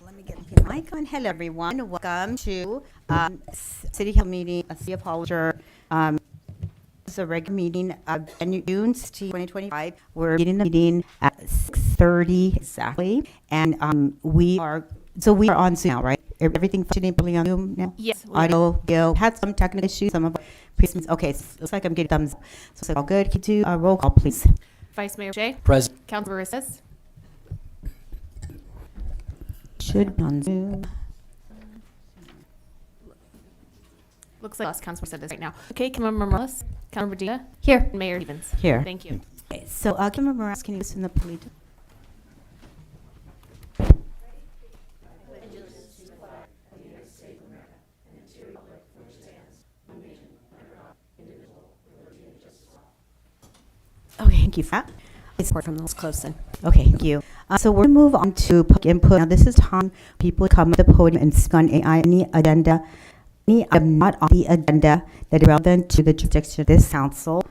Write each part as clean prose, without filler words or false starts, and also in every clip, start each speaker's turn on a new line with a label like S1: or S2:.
S1: Let me get the mic on. Hello, everyone. Welcome to City Hall meeting, City of Hollister. It's a regular meeting of June 16, 2025. We're meeting the meeting at 6:30 exactly, and we are on Zoom now, right? Everything functioning properly on Zoom now.
S2: Yes.
S1: Audio, video. Had some technical issues. Some of our presents. Okay, so looks like I'm getting thumbs up. So it's all good. Could you do a roll call, please?
S2: Vice Mayor Shea.
S3: Present.
S2: Councilor Risses.
S1: Should be on Zoom.
S2: Looks like us, Councilor Risses right now. Okay, Councilmember Morales. Councilmember Medina.
S1: Here.
S2: And Mayor Stevens.
S1: Here.
S2: Thank you.
S1: Okay, so Councilmember Morales, can you listen to the police? Okay, thank you for that.
S4: Support from those close in.
S1: Okay, thank you. So we're going to move on to public input. Now, this is time people come to the podium and speak on AI, any agenda, any item not on the agenda that is relevant to the jurisdiction of this council.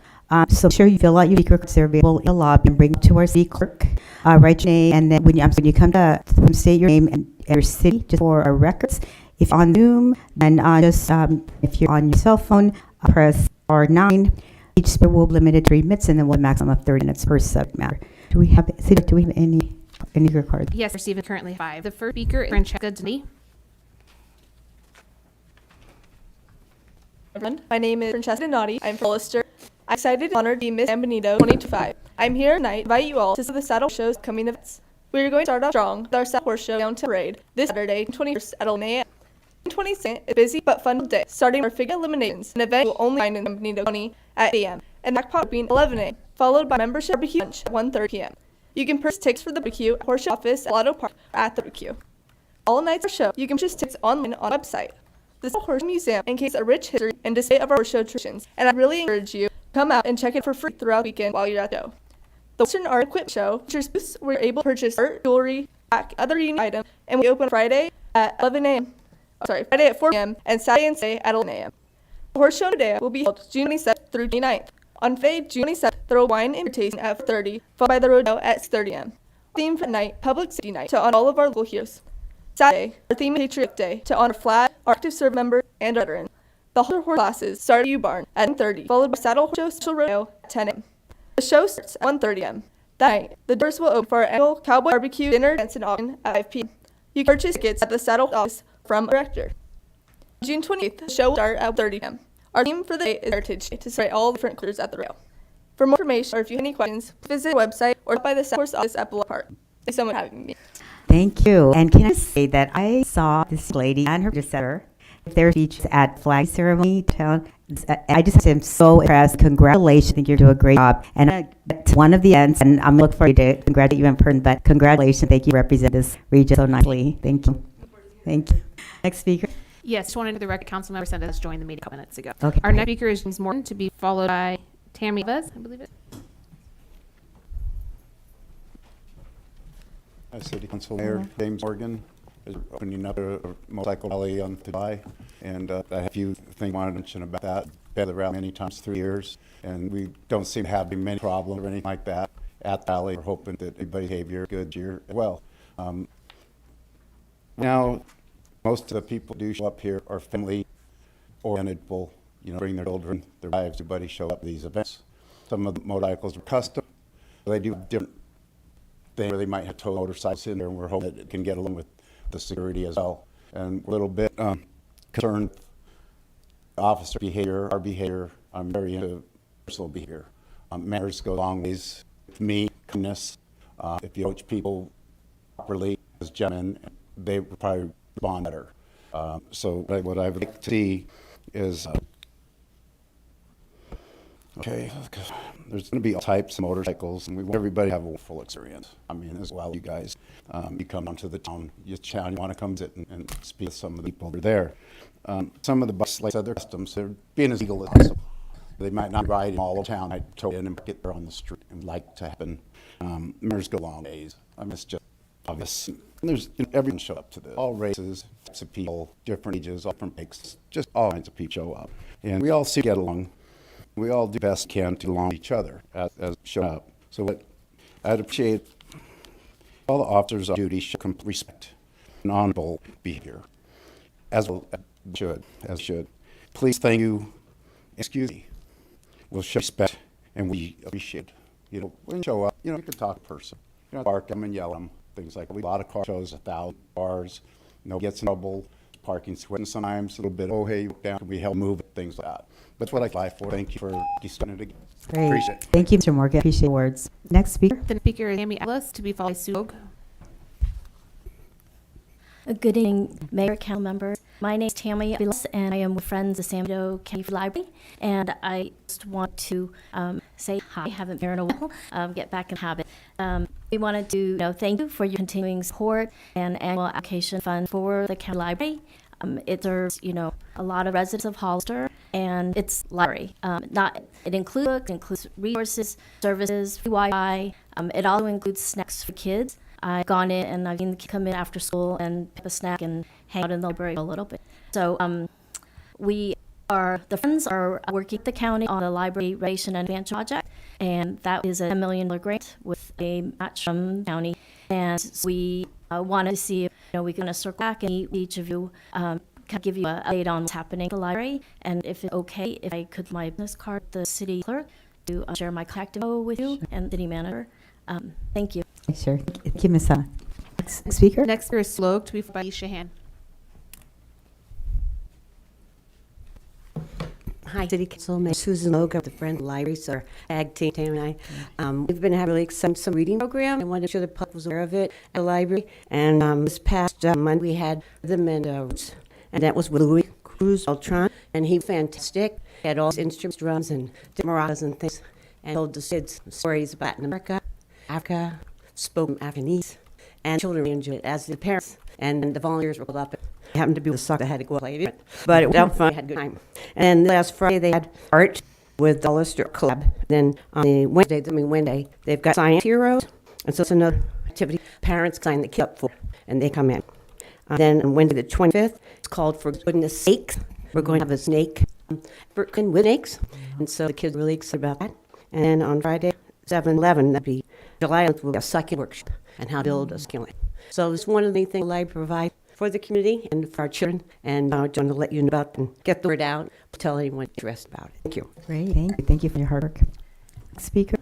S1: So make sure you fill out your speaker cards. They're available in the lobby and bring them to our city clerk. Write your name, and then when you come to state your name and your city just for our records. If on Zoom, then if you're on your cell phone, press R9. Each speaker will be limited to 3 minutes, and then we'll maximum of 30 minutes per subject matter. Do we have any speaker cards?
S2: Yes, we're receiving currently 5. The first speaker is Francesca Denny.
S5: Everyone, my name is Francesca Donati. I'm from Hollister. I'm excited and honored to be Miss San Benito 2025. I'm here tonight to invite you all to see the Saddle Show's coming events. We are going to start off strong with our Saddle Horse Show Downtown Parade this Saturday, 21st at 11 a.m. June 22nd is a busy but fun day, starting with our figure eliminations, an event you will only find in San Benito County at 8 a.m. and jackpot being 11 a.m., followed by membership barbecue lunch at 1:30 p.m. You can purchase tickets for the barbecue at Horse Show office at Lotto Park at the barbecue. All nights of our show, you can purchase tickets online on our website. The Saddle Horse Museum indicates a rich history and display of our horse show traditions, and I really encourage you to come out and check it for free throughout the weekend while you're at the show. The Western Art Equipment Show features booths where you're able to purchase art, jewelry, back, other unique items, and we open Friday at 11 a.m. Friday at 4 p.m. and Saturday and Sunday at 11 a.m. The horse show today will be held June 27th through 29th. On Friday, June 27th, there will be wine and tasting at 4:30, followed by the rodeo at 6:30 a.m. Theme for the night, Public Safety Night, to honor all of our local heroes. Saturday, our theme is Patriot Day, to honor flag, our active service members, and our veterans. The Hollister horse classes start at U-Barn at 9:30, followed by Saddle Horse Show Special Rodeo at 10 a.m. The show starts at 1:30 a.m. That night, the doors will open for our annual Cowboy Barbecue Dinner Dance and Auction at 5 p.m. You can purchase tickets at the Saddle office from a director. June 28th, the show will start at 30 p.m. Our theme for the day is Heritage Day, to celebrate all the different cultures at the rail. For more information or if you have any questions, visit our website or stop by the Saddle Horse office at Below Park. Thanks so much for having me.
S1: Thank you. And can I say that I saw this lady and her predecessor their speeches at flag ceremony. I just am so impressed. Congratulations. I think you're doing a great job. And it's one of the ends, and I'm looking forward to congratulate you in person, but congratulations. Thank you for representing this region so nicely. Thank you. Thank you. Next speaker.
S2: Yes, just wanted to the record Councilmember Sendez joined the meeting a couple minutes ago.
S1: Okay.
S2: Our next speaker is James Morton, to be followed by Tammy Vez, I believe it.
S6: City Council Mayor James Morgan is opening up a motorcycle rally on July, and I have a few things I want to mention about that. Been around many times through years, and we don't seem to have many problems or anything like that at the rally. We're hoping that everybody's behavior is good year as well. Now, most of the people who do show up here are family-oriented people, bring their children, their wives, everybody show up to these events. Some of the motorcycles are custom, so they do different things where they might have tow motorcycles in there, and we're hoping that it can get along with the security as well. And we're a little bit concerned with officer behavior, our behavior. I'm very into personal behavior. Manners go a long ways with me, kindness. If you coach people properly as gentlemen, they will probably respond better. So what I would like to see is, there's going to be all types of motorcycles, and we want everybody to have a full experience. I mean, as well, you guys, you come onto the town, you want to come sit and speak with some of the people that are there. Some of the buses, like I said, they're customs. They're being as legal as possible. They might not ride in all over town. I tow in and get there on the street and like to happen. Members go long days. I mean, it's just obvious. And there's everyone show up to this. All races, types of people, different ages, all different makes, just all kinds of people show up. And we all seem to get along. We all do the best we can to along each other as show up. So what I'd appreciate all the officers on duty show complete respect. and honorable behavior, as well as should. Please, thank you. Excuse me. We'll show respect, and we appreciate. When you show up, you can talk to a person. Bark them and yell them, things like that. A lot of car shows, 1,000 cars. Gets in trouble, parking sweating sometimes, a little bit, oh, hey, you down, can we help move it, things like that. That's what I apply for. Thank you for discussing it again.
S1: Great.
S6: Appreciate it.
S1: Thank you, Mr. Morgan. Appreciate the words. Next speaker.
S2: The speaker is Tammy Atlas, to be followed by Sue Hogue.
S4: Good evening, Mayor, Council members. My name is Tammy Atlas, and I am with Friends of San Benito County Library. And I just want to say hi. I haven't been here in a while. Get back in the habit. We wanted to thank you for your continuing support and annual application fund for the county library. It serves a lot of residents of Hollister, and it's library. It includes books, includes resources, services, free Wi-Fi. It also includes snacks for kids. I've gone in and I've seen the kids come in after school and pick a snack and hang out in the library a little bit. So the Friends are working with the county on the library renovation and expansion project, and that is a $10 million grant with a match from the county. And so we wanted to see if we can circle back and meet each of you, give you an update on what's happening at the library, and if it's okay, if I could my business card, the city clerk, to share my contact info with you and the city manager. Thank you.
S1: Sure. Thank you, Ms. Next speaker.
S2: Next speaker is Sue Hogue, to be followed by Shahan.
S3: Hi, City Council. Mayor Susan Logan of the Friends Libraries, our ag team, Tammy and I. We've been having really exciting some reading program. I wanted to make sure the public was aware of it at the library. And this past Monday, we had the Mendos, and that was with Louis Cruz Beltran, and he was fantastic. He had all his instruments, drums, and maracas and things, and told the kids stories about America, Africa, spoke Africanese, and children enjoyed it, as the parents and the volunteers were called up. It happened to be the sucker that had to go play it, but it was out fun. We had a good time. And last Friday they had art with the Hollister Club. Then on the Wednesday, they've got science heroes, and so it's another activity parents sign the kids up for, and they come in. Then on Wednesday the 25th, it's called For Goodness Sake. We're going to have a snake with snakes, and so the kids are really excited about that. And then on Friday, 7/11, that'd be July 11th, we'll have a succulent workshop and how to build a succulent. So it's one of the things the library provides for the community and for our children, and I want to let you know about it and get the word out, tell anyone interested about it. Thank you.
S1: Great. Thank you. Thank you for your hard work. Speaker.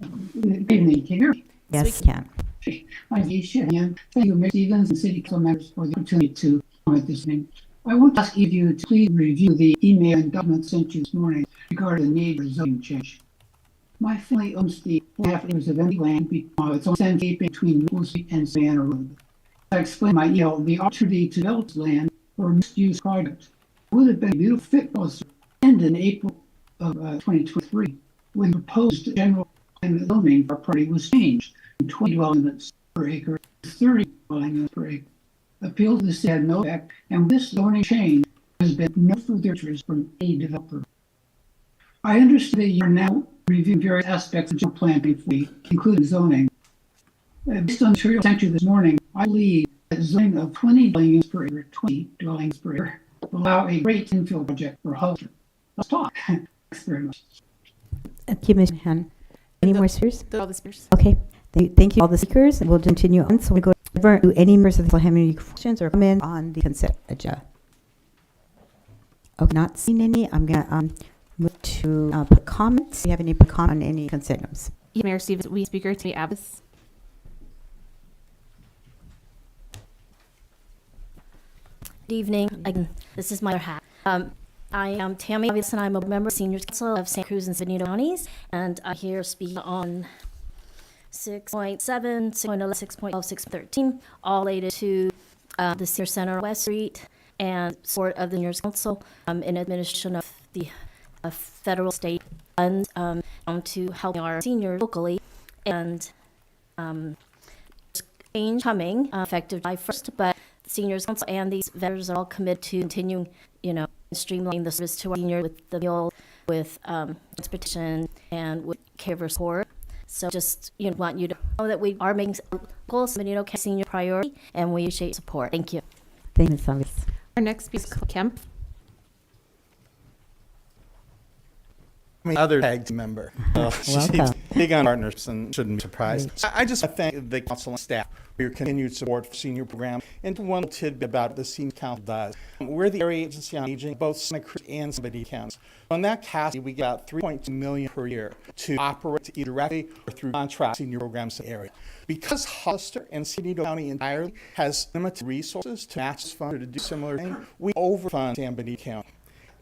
S7: Good evening, can you hear me?
S1: Yes, we can.
S7: My name is Shahan. Thank you, Mayor Stevens and City Council members for the opportunity to comment this evening. I want to ask you to please review the email and document sent you this morning regarding the need for zoning change. My family owns the 4.5 acres of empty land. It's on Sandgate between Wood Street and Savannah Road. I explained my email, the opportunity to develop this land for a mixed-use project would have been a beautiful fit for us. And in April of 2023, when the proposed general plan zoning for our property was changed from 20 dwelling units per acre to 30 dwelling units per acre. Appeal to the city had no effect, and this zoning change has been no further interest from any developer. I understand that you are now reviewing various aspects of the general plan before, including zoning. Based on the material sent you this morning, I believe that zoning of 20 dwelling units per acre, 20 dwellings per acre, will allow a great infill project for Hollister. Let's talk. Thanks very much.
S1: Thank you, Ms. Han. Any more speakers?
S2: All the speakers.
S1: Okay. Thank you, all the speakers. We'll continue on. So we go over to any members of the have any questions or comments on the consent agenda. Okay, not seeing any. I'm going to move to public comments. Do you have any public comment on any consent items?
S2: Mayor Stevens, we speaker Tammy Abbas.
S4: Good evening. This is my other hat. I am Tammy Abbas, and I'm a member of the Seniors Council of Santa Cruz and San Benito counties, and I here speak on 6.7, 6.11, 6.12, 6.13, all related to the Senior Center West Street and support of the Seniors Council in administration of the federal state funds to help our seniors locally. And change coming effective July 1st, but the Seniors Council and these vendors are all committed to continuing, streamlining the service to our seniors with the meal, with transportation, and with caregiver support. So just want you to know that we are making goals, San Benito senior priority, and we appreciate your support. Thank you.
S1: Thank you, Ms. Abbas.
S2: Our next speaker is Kemp.
S8: other tag team member. She's
S1: Welcome.
S8: big on partners and shouldn't be surprised. So I just want to thank the council and staff for your continued support for senior program. And one tidbit about the senior council does. We're the area agency on aging, both Santa Cruz and San Benito counties. On that capacity, we get about $3.2 million per year to operate either directly or through contract senior programs in the area. Because Hollister and San Benito County entirely has limited resources to match this fund or to do similar thing, we overfund San Benito County.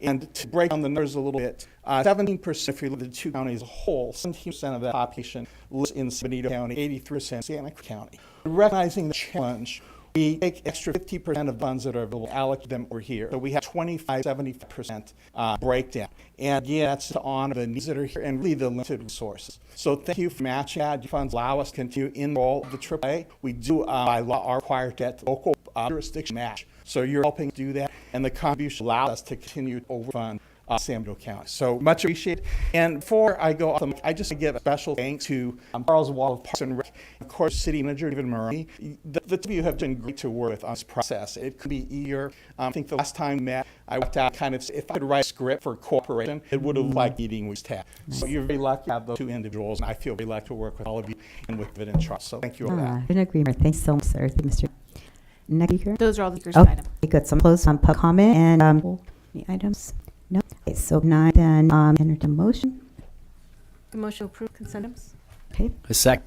S8: And to break down the numbers a little bit, 17%, if you look at the two counties as a whole, 17% of the population lives in San Benito County, 83% in Santa Cruz County. Recognizing the challenge, we take extra 50% of funds that are available, allocate them over here. So we have 75% breakdown. And yeah, that's to honor the needs that are here and really the limited resources. So thank you for matching that. Your funds allow us to continue in role of the AAA. We do, by law, are required to local jurisdiction match. So you're helping do that, and the contribution allows us to continue to overfund San Benito County. So much appreciated. And before I go off, I just give a special thanks to Charles Wall of Parks and Rec, of course, City Manager David Maroney. The two of you have been great to work with on this process. It could be easier. I think the last time we met, I worked out kind of, if I could write a script for cooperation, it would have liked meeting with staff. So you're very lucky to have those two individuals, and I feel very lucky to work with all of you and with David and Charles. So thank you for that.
S1: In agreement. Thanks so much, sir. Thank you, Mr. Next speaker.
S2: Those are all the speakers
S1: Okay,
S2: item.
S1: good. So I'm close on public comment and any items? No. Okay, so now then entertain a motion.
S2: The motion to approve consent items.
S1: Okay.
S9: A sec.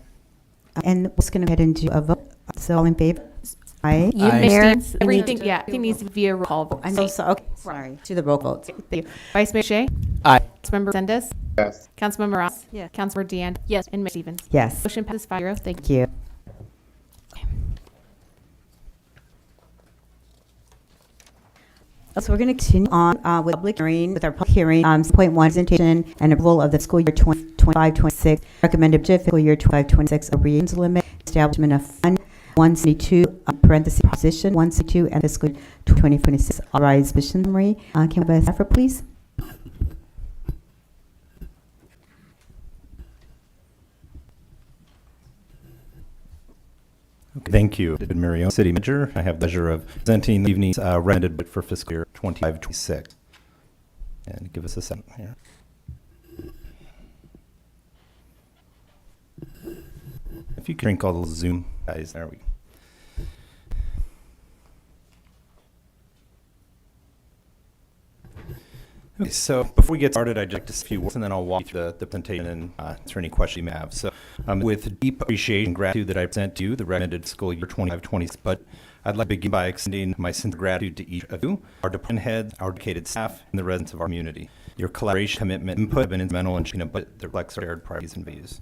S1: And we're just going to go ahead and do a vote. So all in favor? Aye.
S2: You
S9: Aye.
S2: Mayor,
S4: Mayor,
S2: everything, yeah, everything needs to be via roll call vote.
S1: I'm so sorry. Okay, sorry. To the roll call.
S2: Thank you. Vice Mayor Shea?
S9: Aye.
S2: Councilmember Sendes?
S6: Yes.
S2: Councilmember Ross? Yes. Councilmember Deanne?
S4: Yes.
S2: And Mayor Stevens?
S1: Yes.
S2: Motion passes 5-0. Thank you.
S1: Thank you. So we're going to continue on with public hearing, with our public hearing, 6.1 presentation and approval of the school year 2025-26 recommended budget fiscal year 25-26 appropriations limit, establishment of fund 172, parentheses, position 162, and fiscal year 2026 authorized mission summary. Can we have a staffer, please?
S10: Okay. Thank you, David Marion, City Manager. I have the pleasure of presenting the evening's recommended budget for fiscal year 25-26. And give us a second here. If you could drink all those Zoom guys, there we go. Okay, so before we get started, I'd like to say a few words, and then I'll walk you through the presentation and answer any questions you may have. So with deep appreciation and gratitude that I present to you, the recommended fiscal year 25-26 budget, I'd like to begin by extending my sincere gratitude to each of you, our department heads, our dedicated staff, and the residents of our community. Your collaboration, commitment, and input have been instrumental in shaping a budget that reflects our shared priorities and values.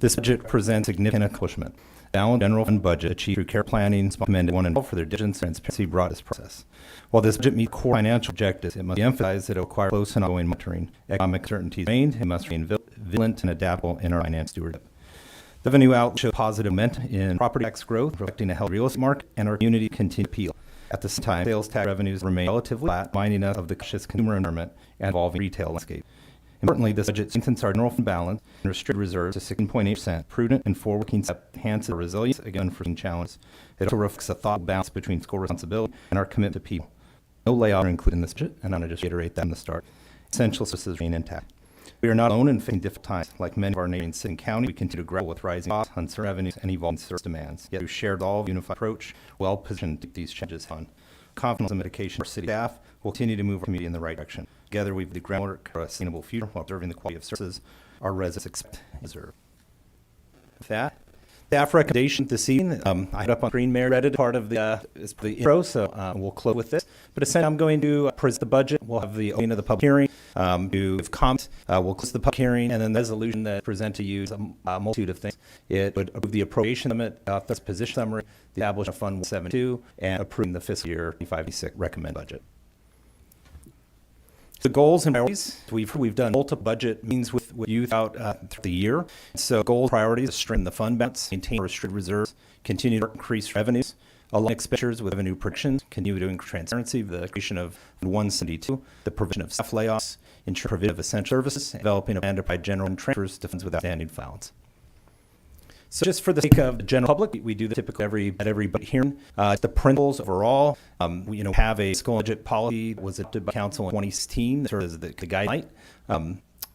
S10: This budget presents significant accomplishment. Balanced general fund budget achieved through care planning, commended one and all for their diligence and transparency brought this process. While this budget meets core financial objectives, it must be emphasized that it will require close and ongoing monitoring. Economic certainty remained, it must remain vigilant and adaptable in our finance stewardship. The revenue outlook shows positive momentum in property tax growth, reflecting a healthy real estate market and our community continued appeal. At the same time, sales tax revenues remain relatively flat, reminding us of the cautious consumer environment and evolving retail landscape. Importantly, this budget strengthens our general fund balance and restricted reserves to 16.8%, prudent and forward-looking step enhances our resilience against unforeseen challenges. It also reflects a thoughtful balance between fiscal responsibility and our commitment to people. No layoffs are included in this budget, and I'm going to just reiterate that from the start. Essential services remain intact. We are not alone in facing difficult times. Like many of our neighboring cities and counties, we continue to grapple with rising costs, uncertain revenues, and evolving service demands. Yet, through shared all unified approach, well positioned to keep these challenges fun. Confidence and dedication of our city staff will continue to move our community in the right direction. Together, we've the groundwork for a sustainable future while preserving the quality of services our residents expect and deserve. With that, staff recommendation this evening, I had up on screen, Mayor read it, part of the intro, so we'll close with this. But essentially, I'm going to present the budget. We'll have the opening of the public hearing, do comments. We'll close the public hearing, and then the resolution that I present to you is a multitude of things. It would approve the appropriation limit, the position summary, the establishment of Fund 172, and approving the fiscal year 25-26 recommended budget. The goals and priorities, we've done multiple budget meetings with you throughout the year. So goals, priorities, to strengthen the fund balance, maintain restricted reserves, continue to increase revenues, align expenditures with revenue predictions, continue to increase transparency, the creation of 172, the provision of staff layoffs, ensure provision of essential services, developing a plan to provide general transfers to funds with outstanding balance. So just for the sake of the general public, we do this typically at every budget hearing. The principles overall, we have a school budget policy was adopted by council in 2016 that serves as the guideline.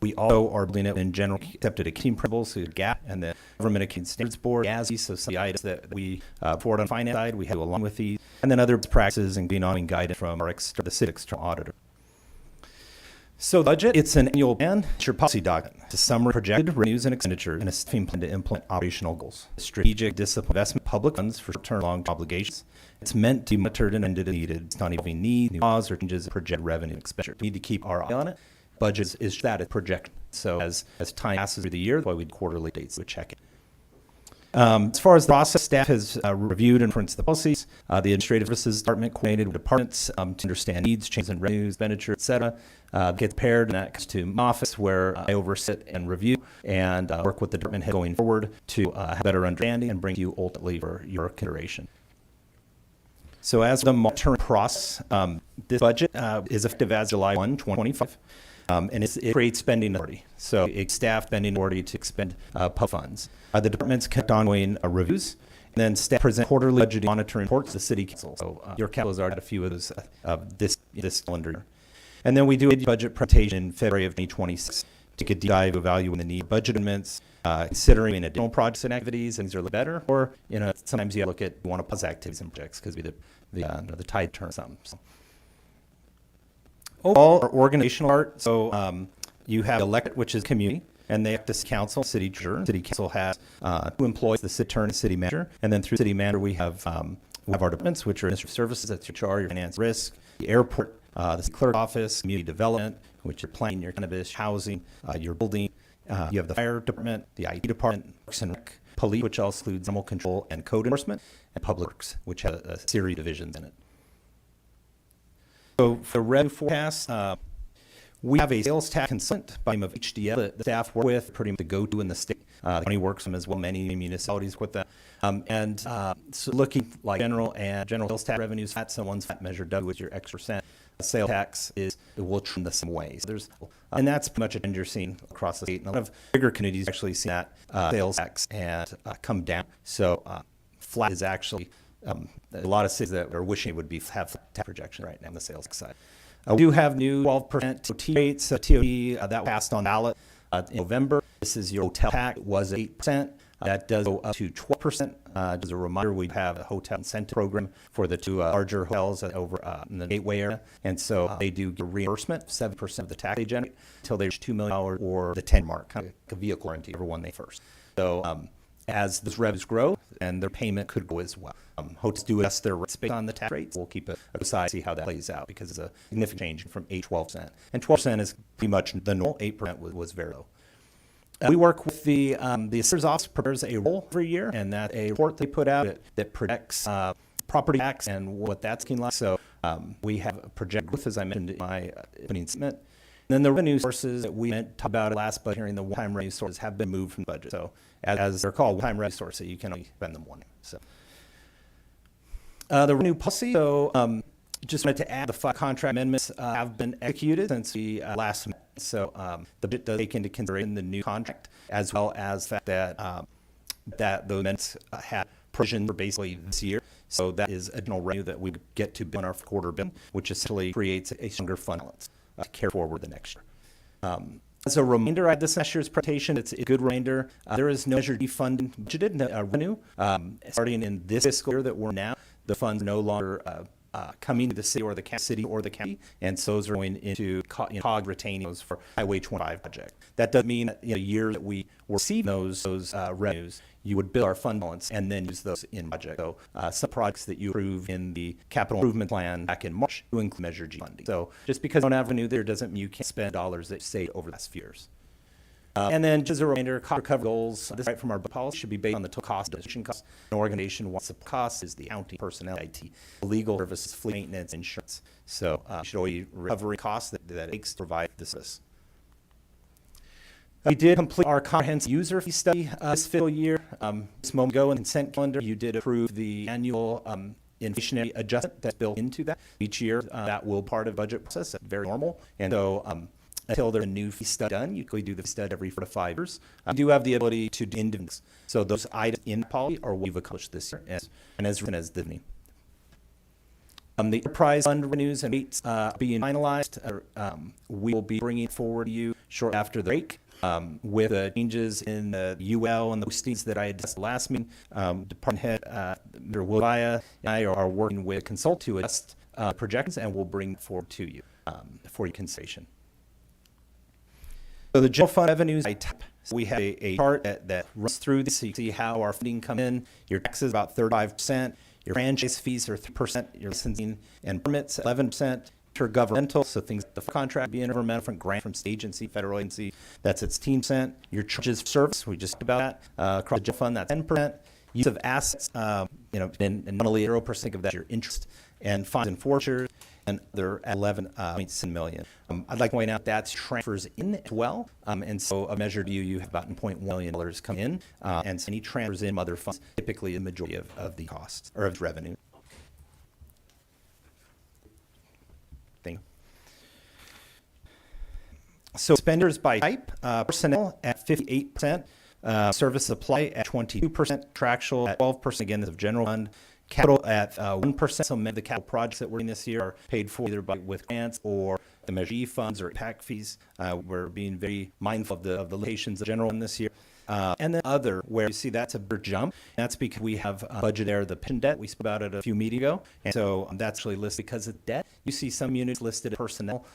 S10: We also are building it in general accepted accounting principles, so GAP and the Government Accounting Standards Board, GASB, so some of the items that we forward on the finance side, we have along with these, and then other practices and ongoing guidance from the city external auditor. So the budget, it's an annual plan. It's your policy document. It's a summary of projected revenues and expenditures and a staffing plan to implement operational goals. Strategic discipline investment long funds for short-term long-term obligations. It's meant to be monitored and amended as needed. It's not evolving needs, new laws, or changes in projected revenue and expenditure. We need to keep our eye on it. Budget is that it's projected. So as time passes through the year, that's why we do quarterly dates to check it. As far as the process, staff has reviewed and influenced the policies. The Administrative Services Department coordinated with departments to understand needs, changes in revenues, expenditure, et cetera. Gets paired, and that comes to my office where I oversee and review and work with the department head going forward to have better understanding and bring you ultimately for your consideration. So as the monitoring process, this budget is effective as July 1, 2025. And it creates spending authority. So it's staff spending authority to expend public funds. The departments conduct ongoing reviews, and then staff present quarterly budget monitoring reports to the city council. So your council has already had a few of those this calendar year. And then we do a budget presentation in February of 2026 to take a deep dive evaluating the need of budget amendments, considering additional projects and activities, things are a little better, or sometimes you look at you want to pause activities and projects because the tide turns some. So. Overall, our organizational part, so you have elected, which is community, and they have this council, city treasurer. City council has 2 employees, the city attorney and city manager, and then through city manager we have our departments, which are administrative services, that's your HR, your finance, risk, the airport, the city clerk office, community development, which are planning, your cannabis, housing, your building. You have the fire department, the IT department, works and rec, police, which also includes animal control and code enforcement, and public works, which has a series of divisions in it. So for revenue forecast, we have a sales tax consultant by name of HDL that the staff work with, pretty much the go-to in the state. The county works with them as well, many municipalities with that. So looking like general sales tax revenues, that's the ones that measure W with your X%. Sales tax it will trend the same way. So and that's pretty much a trend you're seeing across the state. And a lot of bigger communities actually see that sales tax and come down. So flat is actually a lot of cities that are wishing it would have tax projection right now on the sales tax side. We do have new 12% TOT rates. TOT that passed on ballot in November. This is your hotel tax. It was 8%. That does go up to 12%. As a reminder, we have a hotel incentive program for the 2 larger hotels over in the Gateway area. And so they do get reimbursement, 7% of the tax they generate until they reach $2 million or the 10 mark, kind of a vehicle warranty, everyone they first. So as those revenues grow, and their payment could go as well. Hotels do adjust their rates based on the tax rates. We'll keep a side see how that plays out because it's a significant change from 8 to 12%. And 12% is pretty much the normal. 8% was very low. We work with the assessor's office prepares a roll every year, and that a report they put out that projects property tax and what that's looking like. So we have a projected growth, as I mentioned in my opening statement. And then the revenue sources that we talked about last budget hearing, the one-time revenue sources have been moved from the budget. So as they're called, one-time revenue sources, you can only spend them one. So the revenue policy. So just wanted to add the 5 contract amendments have been executed since we last met. So the budget does take into consideration the new contract as well as the fact that those amendments had provision for basically this year. So that is additional revenue that we get to bill in our quarter bill, which essentially creates a stronger fund balance to carry forward the next year. As a reminder, this last year's presentation, it's a good reminder. There is no measure defunded budgeted revenue starting in this fiscal year that we're now. The funds no longer coming to the city or the county, and so those are going into COG retaining those for Highway 25 project. That does mean that in the year that we receive those revenues, you would bill our fund balance and then use those in budget. So some projects that you approve in the capital improvement plan back in March do include Measure G funding. So just because you don't have revenue there doesn't mean you can't spend dollars that you saved over the last few years. And then just a reminder, cost recovery goals, this right from our policy should be based on the total cost of the cost. An organization wants the cost is the accounting, personnel, IT, legal services, fleet maintenance, insurance. So you should always recover costs that it takes to provide the service. We did complete our comprehensive user fee study this fiscal year. This moment ago in the consent calendar, you did approve the annual inflationary adjustment that's built into that. Each year, that will be part of the budget process. That's very normal. And so until there's a new fee study done, you usually do the study every 4 to 5 years. We do have the ability to do individuals. So those items in the policy are what we've accomplished this year, as written as the name. The enterprise fund revenues and rates being finalized. We will be bringing forward to you shortly after the break. With the changes in the UL and the postings that I had discussed last meeting, Department Head Mr. Wilaya and I are working with consult to adjust projections, and we'll bring it forward to you for your consideration. So the general fund revenues by type. So we have a chart that runs through this, so you see how our funding come in. Your taxes about 35%. Your franchise fees are 3%. Your licensing and permits 11%. Intergovernmental, so things like the contract being governmental, from grant from state agency, federal agency, that's its 10%. Your charges of service, we just talked about that. Across the general fund, that's 10%. Use of assets, and not only 0% of that, your interest and fines and forfeitures, and they're at 11.7 million. I'd like to point out that's transfers in as well, and so a measure to you have about $1.1 million come in, and so any transfers in other funds, typically the majority of the costs or of revenue. So expenditures by type, personnel at 58%, service supply at 22%, contractual at 12%, again, this is general fund, capital at 1%, so many of the capital projects that we're in this year are paid for either with grants or the Measure E funds or impact fees. We're being very mindful of the limitations of general fund this year. And then other, where you see that's a big jump. That's because we have budget there, the pension debt. We spoke about it a few meetings ago. And so that's actually listed because of debt. You see some units listed as personnel.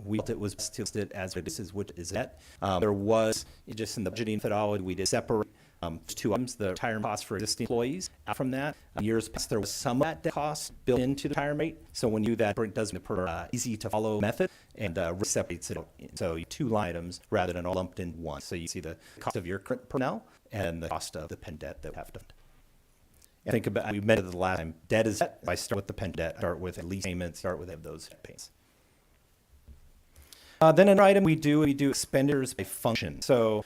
S10: We felt it was listed as this is what is debt. There was, just in the budgeting methodology, we did separate two items, the retirement cost for existing employees. Out from that, years past, there was some of that cost built into the retirement rate. So when you do that, it does the easy to follow method and separates it. So two line items rather than all lumped in one. So you see the cost of your current personnel and the cost of the pen debt that we have done. And think about, we met it the last time, debt is debt. If I start with the pen debt, start with at least payments, start with those payments. Then another item we do expenditures by function. So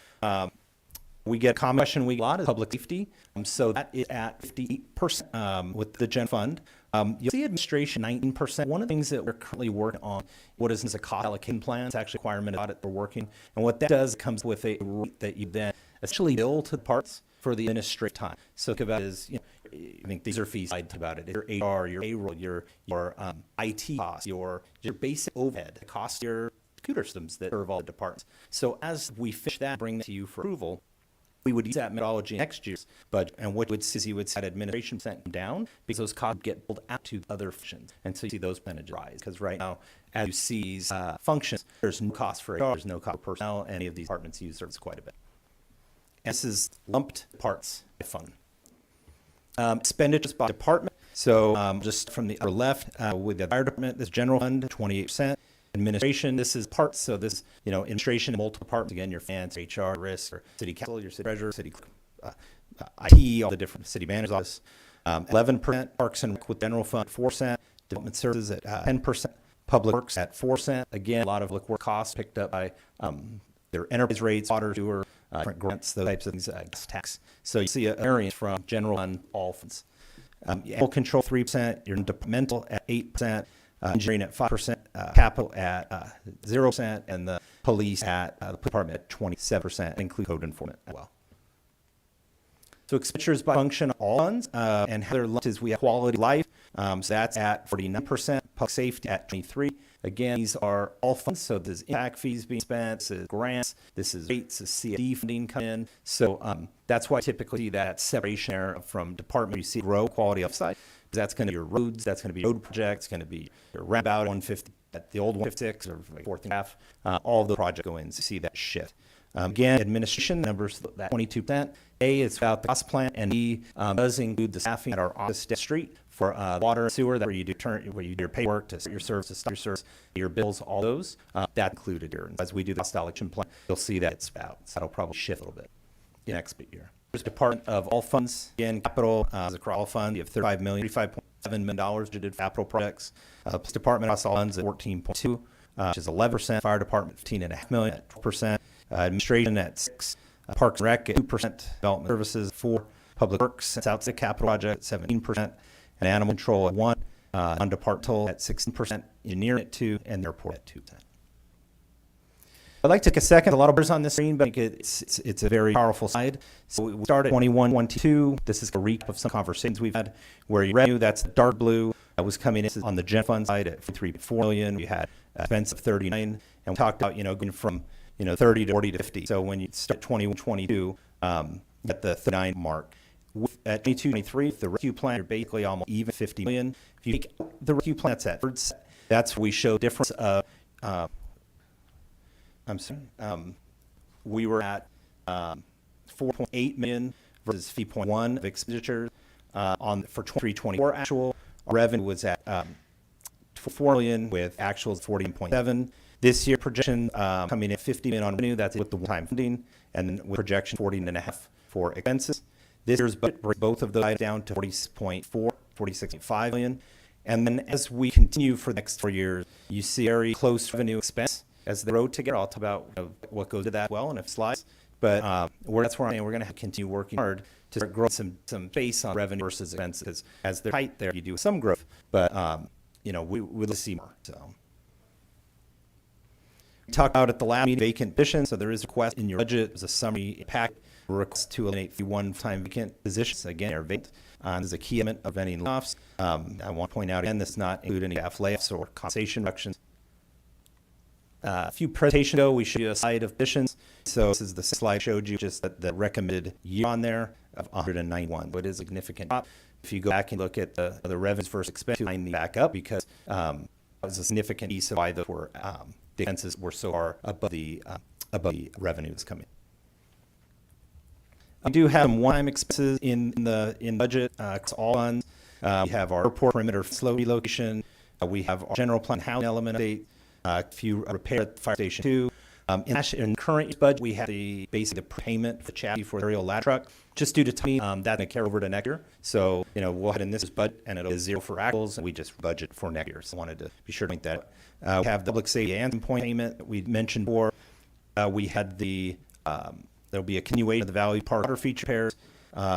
S10: we get a common question we get a lot is public safety. So that is at 58% with the gen fund. You'll see administration 19%. One of the things that we're currently working on, what is a cost allocation plan? It's actually a requirement of audit we're working. And what that does comes with a rate that you then essentially bill to the parts for the administrative time. So think about it as, I think these are fees. I think about it. Your HR, your payroll, your IT costs, your basic overhead, the cost of your computer systems that serve all the departments. So as we finish that, bring that to you for approval, we would use that methodology next year's budget, and what would see you would set administration percent down because those costs get pulled out to other functions, and so you see those percentages rise. Because right now, as you see these functions, there's no cost for HR, there's no cost for personnel. Any of these departments use service quite a bit. And this is lumped parts by fund. Expenditures by department. So just from the upper left, with the fire department, this general fund, 28%. Administration, this is parts, so this, administration, multiple departments, again, your finance, HR, risk, or city council, your city treasurer, city IT, all the different city manager's office. 11%, parks and rec with general fund, 4%, development services at 10%, public works at 4%. Again, a lot of work costs picked up by their enterprise rates, water, sewer, different grants, those types of things, tax. So you see a variance from general fund, all funds. Animal control, 3%, your departmental at 8%. Engineering at 5%, capital at 0%, and the police at the department at 27%, include code enforcement as well. So expenditures by function, all funds, and how they're lumped is we have quality of life, so that's at 49%, public safety at 23%. Again, these are all funds, so there's impact fees being spent, this is grants, this is rates, this is CFD funding come in. So that's why typically see that separation there from department. You see grow quality upside. That's going to be your roads, that's going to be road projects, going to be your roundabout 150 at the old 156 or like fourth and half. All the projects go in to see that shift. Again, administration numbers that 22%. A is about the cost plan, and E does include the staffing at our office street for water and sewer, that where you do your paperwork to start your service, to stop your service, your bills, all those. That included here. And as we do the cost allocation plan, you'll see that it's about. So that'll probably shift a little bit next year. There's Department of all funds. Again, capital is across all funds. You have $35.7 million budgeted for capital projects. Police Department across all funds at 14.2, which is 11%. Fire Department 15.5 million at 12%. Administration at 6%. Parks and Rec at 2%. Development Services 4%. Public Works that's outside capital project 17%. And Animal Control at 1%. Non-departmental at 16%. Engineering at 2%. And the airport at 2%. I'd like to take a second, a lot of words on this screen, but it's a very powerful slide. So we start at 21, 22. This is a recap of some conversations we've had where your revenue, that's dark blue, was coming in on the gen fund side at 3.4 million. We had expense of 39, and we talked about, going from, 30 to 40 to 50. So when you start 21, 22, at the 39 mark. At 22, 23, the rescue plan, you're basically almost even 50 million. If you take the rescue plan, that's where we show difference of, we were at 4.8 million versus 3.1 of expenditures for 23-24 actual. Our revenue was at 4 million with actuals 14.7. This year projection coming in at 50 million on revenue. That's with the one-time funding, and then with projection 14.5 for expenses. This year's budget brings both of those items down to 40.4, 46.5 million. And then as we continue for the next 4 years, you see very close revenue expense as they grow together. I'll talk about what goes to that well in a slide. But that's where we're going to continue working hard to start growing some base on revenue versus expenses. As they're tight there, you do some growth, but we'll see more. So we talked about at the last meeting vacant positions. So there is a request in your budget. There's a summary pack. Request to eliminate the one-time vacant positions. Again, are vacant. This is a key element of any layoffs. I want to point out again, this does not include any staff layoffs or compensation reductions. A few presentations ago, we showed you a slide of positions. So this is the slide I showed you, just the recommended year on there of 191. So it is a significant drop. If you go back and look at the revenues versus expenses, line the back up because that was a significant piece of why the expenses were so far above the revenues coming. We do have some one-time expenses in budget. It's all funds. We have our airport perimeter slow relocation. We have our general plan housing element update. A few repair at Fire Station 2. In current year's budget, we have the payment for the chassis for the aerial ladder truck. Just due to timing, that's going to carry over to next year. So, we'll have in this budget, and it'll be 0 for actuals, and we just budget for next year. So I wanted to be sure to make that. We have the public safety and point payment that we mentioned before. We had there'll be a continuation of the Valley Park water feature repairs.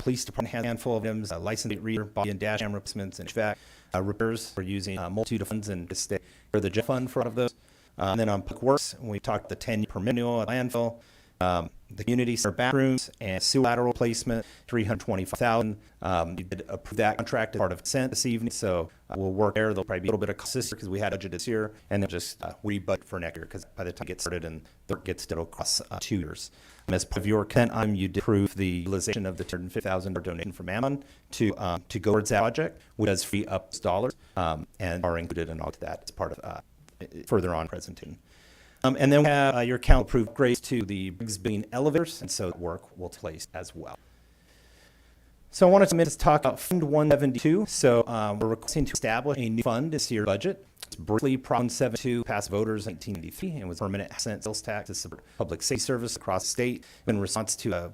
S10: Police department has a handful of items, license plate reader, body and dash cam replacements, and HVAC repairs. We're using a multitude of funds and just for the jet fund for all of those. And then on public works, we talked the 10 per renewal at landfill, the community center bathrooms and sewer lateral placement, $325,000. You did approve that contract as part of consent this evening, so we'll work there. There'll probably be a little bit of cost this year because we had budget this year, and then just rebudget for next year because by the time it gets started and it gets done across 2 years. As part of your consent item, you did approve the utilization of the $250,000 donation from Ammon to go towards that project, which does free up dollars and are included in all of that as part of further on presenting. And then we have your council approved upgrades to the Briggs Building elevators, and so work will take place as well. So I wanted to talk about Fund 172. So we're requesting to establish a new fund this year's budget. It's briefly Prop 172 passed voters in 1993 and was permanent cent sales tax to support public safety service across the state in response to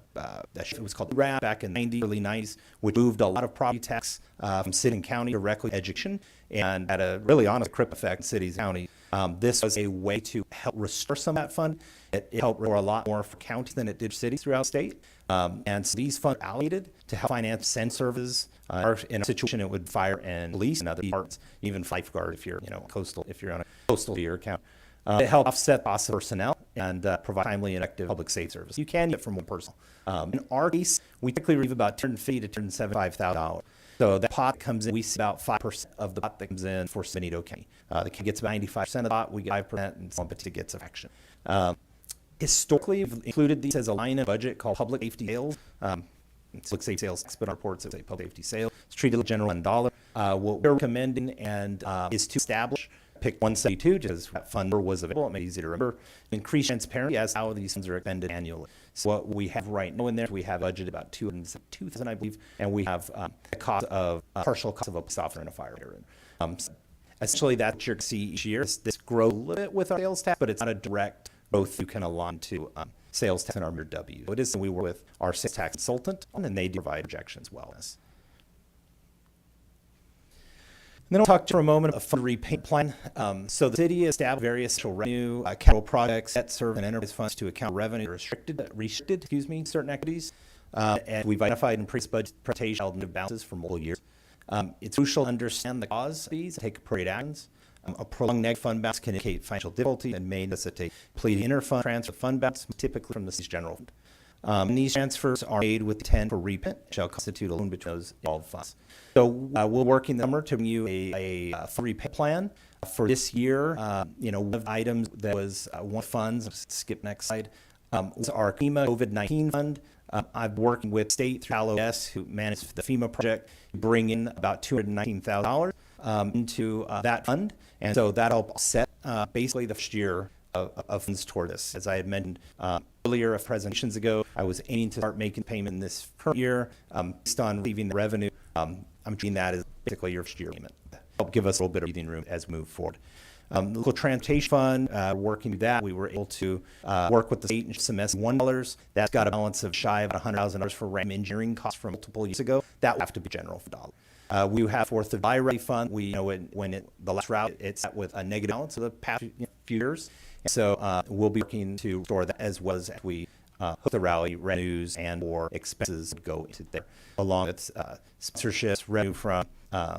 S10: it was called RAP back in the early 90s, which moved a lot of property tax from city and county directly to education and had a really honest crip effect in cities and counties. This was a way to help restore some of that fund. It helped restore a lot more for counties than it did cities throughout the state. And so these funds are allocated to help finance send services. In a situation, it would fire and police and other departments, even lifeguard if you're, if you're on a coastal to your account. It helps offset costs of personnel and provide timely and effective public safety service. You can get from one person. In our case, we typically receive about $250,000 to $275,000. So that pot comes in, we see about 5% of the pot that comes in for San Benito County. The kid gets about 95% of the pot, we get 5%, and someone gets a fraction. Historically, we've included these as a line in budget called public safety sales. Public safety sales, but our reports say public safety sales. It's treated like general $1. What we're recommending and is to establish pick 172, just as that fund was available. It made it easy to remember. Increase transparency as how these funds are expended annually. So what we have right now in there, we have budgeted about $202,000, I believe, and we have a cost of partial cost of a police officer and a firefighter. So essentially, that's what you're going to see each year. This grows a little bit with our sales tax, but it's not a direct growth you can align to sales tax and our W. So it is we work with our sales tax consultant, and they do provide projections as well as. And then I'll talk for a moment about a fund repayment plan. So the city established various social revenue, capital projects, debt service, and enterprise funds to account revenue restricted, certain equities. And we've identified in previous budget presentation alternative balances for multiple years. It's crucial to understand the cause of these and take appropriate actions. A prolonged negative fund balance can indicate financial difficulty and may necessitate completing inter-fund transfer of fund balance, typically from the city's general fund. These transfers are made with intent for repayment, shall constitute a loan between those involved funds. So we're working the summer to bring you a full repayment plan. For this year, one of the items that was one funds, skip next slide, was our FEMA COVID-19 fund. I'm working with state through LOS, who managed the FEMA project, bring in about $219,000 into that fund. And so that'll offset basically the first year of funds toward this. As I had mentioned earlier, presentations ago, I was aiming to start making payment in this current year based on receiving the revenue. I'm treating that as basically your first year payment. Help give us a little bit of breathing room as we move forward. The local transportation fund, working with that, we were able to work with the state and semester $1. That's got a balance of shy of $100,000 for random engineering costs from multiple years ago. That will have to be general for $1. We have 4th of July rally fund. We the last route, it's at with a negative balance of the past few years. And so we'll be working to restore that as well as we hook the rally revenues and or expenses go into there, along with sponsorships, revenue from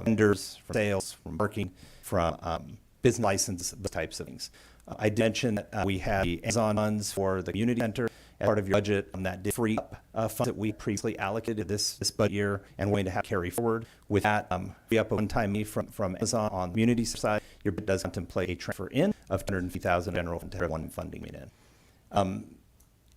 S10: vendors, from sales, from working, from business licenses, those types of things. I did mention that we have the Amazon funds for the community center as part of your budget. That did free up funds that we previously allocated this budget year and going to have carry forward. With that, free up a one-time fee from Amazon on the community side. Your budget does contemplate a transfer in of $250,000 general fund to one funding in.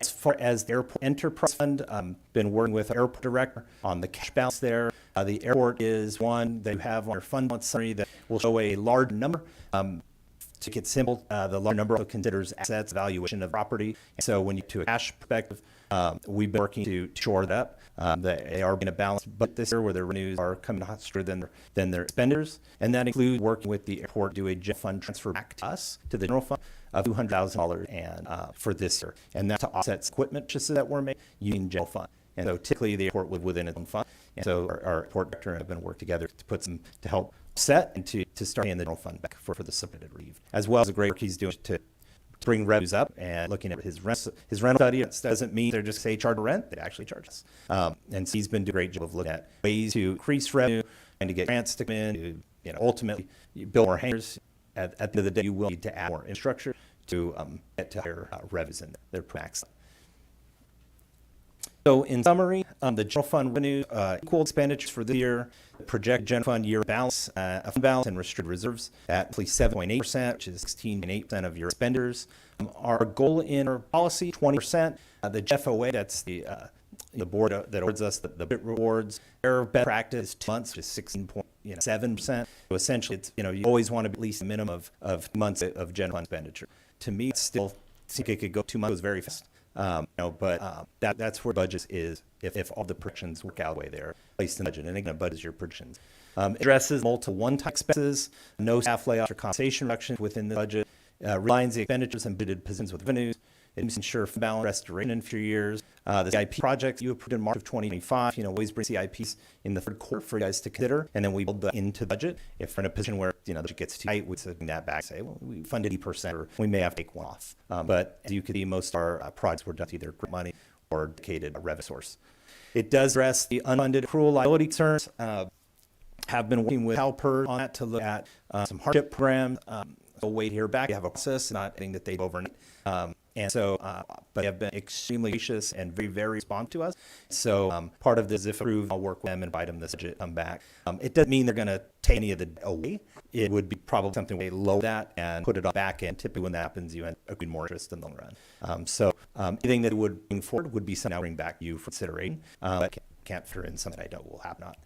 S10: As far as the Airport Enterprise Fund, been working with our airport director on the cash balance there. The airport is one that you have on your fund balance summary that will show a large number. To get simple, the large number also considers assets, valuation of property. And so when you to a cash perspective, we've been working to shore that up. They are in a balance, but this year where their revenues are coming faster than their expenditures. And that includes working with the airport to do a general fund transfer back to us, to the general fund, of $200,000 and for this year. And that's to offset equipment purchases that were made using general fund. And so typically the airport would within its own fund. And so our airport director have been working together to put some to help set and to start paying the general fund back for the submitted relief, as well as the great work he's doing to bring revenues up and looking at his rental study. It doesn't mean they're just say charge rent; they actually charge us. And so he's been doing a great job of looking at ways to increase revenue and to get grants to come in. To, ultimately you build more hangars. At the end of the day, you will need to add more infrastructure to get to higher revenues in their max. So in summary, the general fund revenue equal expenditures for this year, the projected general fund year balance, fund balance and restricted reserves at roughly 7.8%, which is 16.8% of your expenditures. Our goal in our policy, 20%. The GFOA, that's the board that awards us the bit rewards. Their best practice is 2 months, which is 16.7%. So essentially, it's you always want to be at least a minimum of months of general fund expenditure. To me, it's still, I think it could go 2 months, goes very fast. But that's where budget is if all the projections work out the way they're placed in the budget. And again, budget is your projections. Addresses multiple one-time expenses, no staff layoffs or compensation reductions within the budget, realigns the expenditures and budgeted positions with revenues. It must ensure fund balance restoration in future years. The CIP projects you approved in March of 2025, always bring CIPs in the third quarter for you guys to consider, and then we build that into budget. If we're in a position where the budget gets too tight, we bring that back, say, well, we funded 80%, or we may have to take one off. But as you can see, most of our projects were done with either grant money or dedicated revenue source. It does address the unfunded accrual liability concerns. Have been working with CalPERS on that to look at some hardship programs. We'll wait here back. We have a process, not anything that they've overnight. And so, but they have been extremely gracious and very, very responsive to us. So part of this, if approved, I'll work with them and invite them this budget come back. It doesn't mean they're going to take any of the away. It would be probably something we lower that and put it on back end. Typically when that happens, you end up accruing more interest in the long run. So anything that would bring forward would be something I'll bring back to you for consideration. But can't factor in something I don't will have not.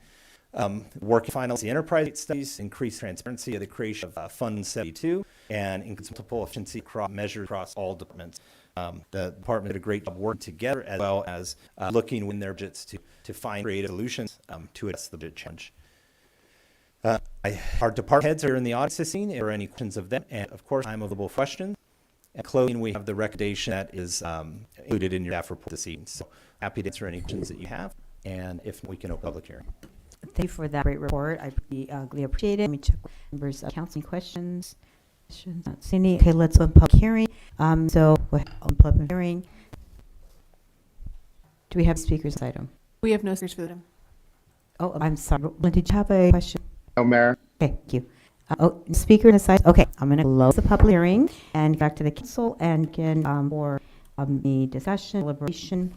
S10: Working finals, the enterprise studies, increased transparency of the creation of Fund 72, and increase multiple efficiency measures across all departments. The department did a great job working together, as well as looking within their budgets to find creative solutions to address the budget challenge. Our department heads are in the audience this evening. If there are any questions of them, and of course, I'm available for questions. And closing, we have the recommendation that is included in your staff report this evening. So happy to answer any questions that you have, and if we can open public hearing.
S1: Thank you for that great report. I greatly appreciate it. Let me check members of council questions. Not seeing any. Okay, let's open public hearing. So we'll open public hearing. Do we have speakers item?
S2: We have no speakers for the item.
S1: Oh, I'm sorry. Did you have a question?
S9: No, Mayor.
S1: Okay, thank you. Speaker aside. Okay, I'm going to close the public hearing and back to the council and again for the discussion, deliberation.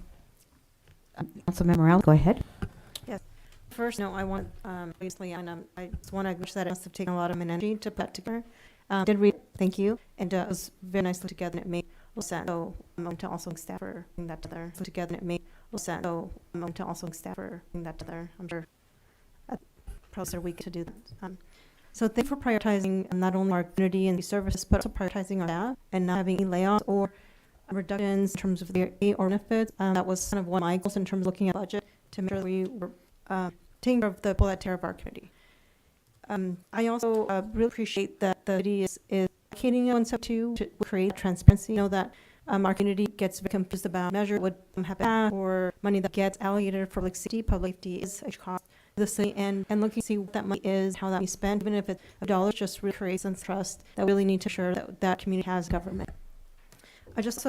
S1: Councilmember Morales, go ahead.
S9: First, no, I want, obviously, and I just want to acknowledge that it must have taken a lot of energy to put together. Did read, thank you, and it was very nicely together, and it made sense. So I'm going to also thank staff for putting that together, and it made sense. So I'm going to also thank staff for putting that together. I'm sure probably a week to do that. So thank you for prioritizing not only our community and the services, but also prioritizing our staff and not having any layoffs or reductions in terms of their pay or benefits. That was kind of one of my goals in terms of looking at budget to make sure that we were taking care of the people that care of our community. I also really appreciate that the city is advocating on step 2 to create transparency. You know that our community gets very confused about measure would happen or money that gets allocated for public safety is a cost to the city, and looking to see what that money is, how that money is spent, even if it's $1, just really creates some trust that we really need to ensure that that community has government. I just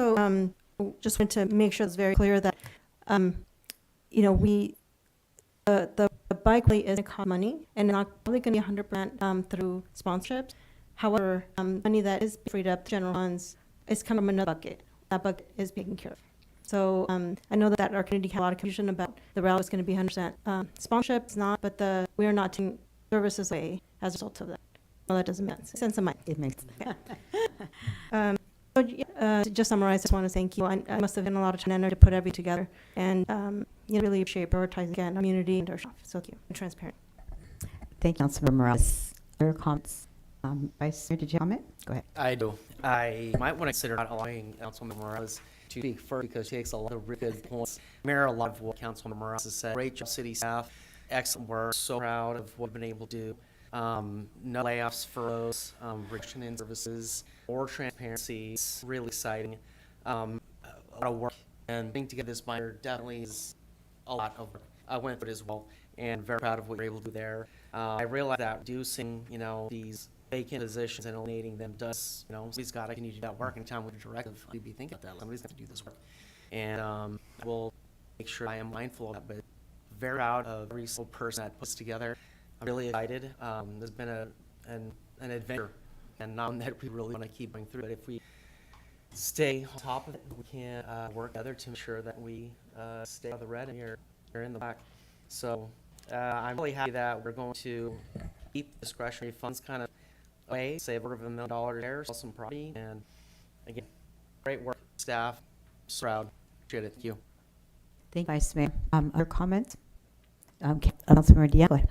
S9: just want to make sure it's very clear that we the bike rally is going to cost money, and not probably going to be 100% through sponsorships. However, money that is freed up, general funds, is coming from another bucket. That bucket is taken care of. So I know that our community had a lot of confusion about the rally is going to be 100% sponsorship. It's not, but we are not taking services away as a result of that. Well, that doesn't make sense in my.
S1: It makes sense.
S9: So, to just summarize, I just want to thank you. I must have been a lot of time and energy to put everything together, and really appreciate prioritizing again our community and our shop. So thank you. And transparent.
S1: Thank you, Councilmember Morales. Other comments? Vice Mayor, did you comment? Go ahead.
S11: I do. I might want to consider not allowing Councilmember Morales to speak first because she takes a lot of really good points. Mirror a lot of what Councilmember Morales has said. Great job, city staff. Excellent work. So proud of what we've been able to do. No layoffs, furloughs, reduction in services, more transparency. It's really exciting. A lot of work, and putting together this binder definitely is a lot of work. I went through it as well, and very proud of what we were able to do there. I realize that reducing, these vacant positions and eliminating them does, somebody's got to continue to do that work. Anytime with a directive, you'd be thinking about that. Somebody's got to do this work, and we'll make sure I am mindful of that. But very proud of every single person that puts together. I'm really excited. There's been an adventure, and not one that we really want to keep going through. But if we stay on top of it, we can work together to ensure that we stay out of the red and you're in the black. So I'm really happy that we're going to keep discretionary funds kind of away, save $250,000 there, sell some property, and again, great work, staff. So proud. Appreciate it. Thank you.
S1: Thank you, Vice Mayor. Other comments? Councilmember Diaz, go ahead.